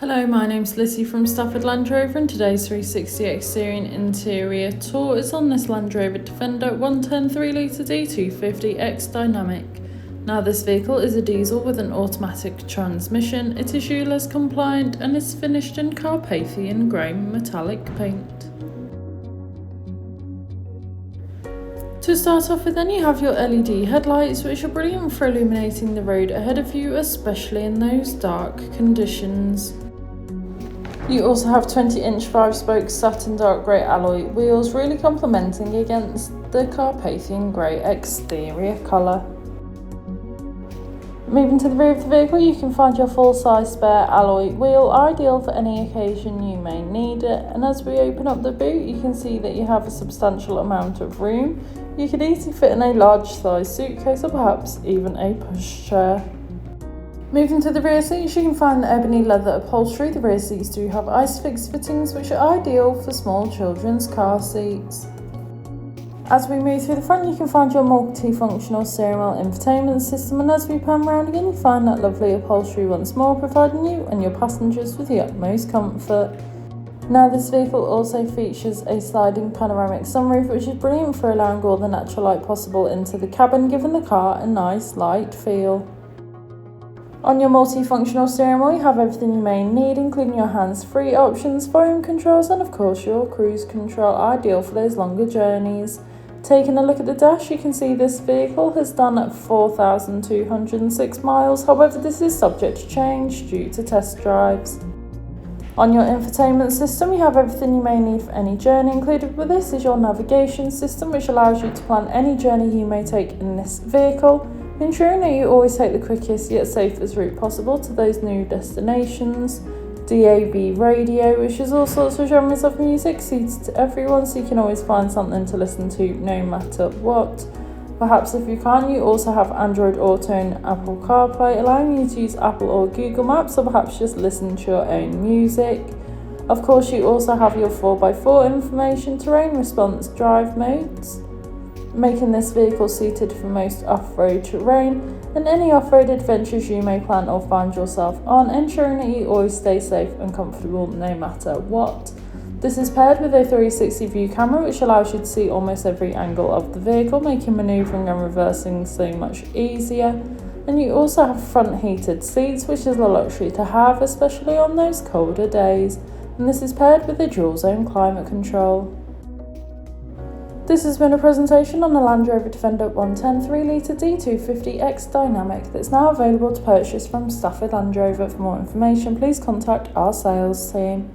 Hello, my name's Lizzie from Stafford Land Rover, and today's 360 exterior and interior tour is on this Land Rover Defender 110 3-litre D250 X-Dynamic. Now this vehicle is a diesel with an automatic transmission. It is ULEZ compliant and is finished in Carpathian grey metallic paint. To start off with, then you have your LED headlights, which are brilliant for illuminating the road ahead of you, especially in those dark conditions. You also have 20-inch 5-spoke satin dark grey alloy wheels, really complementing against the Carpathian grey exterior colour. Moving to the rear of the vehicle, you can find your full-size spare alloy wheel, ideal for any occasion you may need it. And as we open up the boot, you can see that you have a substantial amount of room. You could easily fit in a large size suitcase or perhaps even a pushchair. Moving to the rear seats, you can find the ebony leather upholstery. The rear seats do have ISOFIX fittings, which are ideal for small children's car seats. As we move through the front, you can find your multifunctional steering wheel infotainment system, and as we pan around again, you find that lovely upholstery once more, providing you and your passengers with the utmost comfort. Now this vehicle also features a sliding panoramic sunroof, which is brilliant for allowing all the natural light possible into the cabin, giving the car a nice light feel. On your multifunctional steering wheel, you have everything you may need, including your hands-free options, volume controls, and of course your cruise control, ideal for those longer journeys. Taking a look at the dash, you can see this vehicle has done 4,206 miles, however this is subject to change due to test drives. On your infotainment system, you have everything you may need for any journey. Included with this is your navigation system, which allows you to plan any journey you may take in this vehicle, ensuring that you always take the quickest yet safest route possible to those new destinations. DAB radio, which is all sorts of genres of music suited to everyone, so you can always find something to listen to no matter what. Perhaps if you can't, you also have Android Auto and Apple CarPlay, allowing you to use Apple or Google Maps, or perhaps just listen to your own music. Of course, you also have your 4x4 information, terrain response drive modes, making this vehicle suited for most off-road terrain and any off-road adventures you may plan or find yourself on, ensuring that you always stay safe and comfortable no matter what. This is paired with a 360 view camera, which allows you to see almost every angle of the vehicle, making manoeuvring and reversing so much easier. And you also have front heated seats, which is a luxury to have, especially on those colder days. And this is paired with a dual zone climate control. This has been a presentation on the Land Rover Defender 110 3-litre D250 X-Dynamic that's now available to purchase from Stafford Land Rover. For more information, please contact our sales team.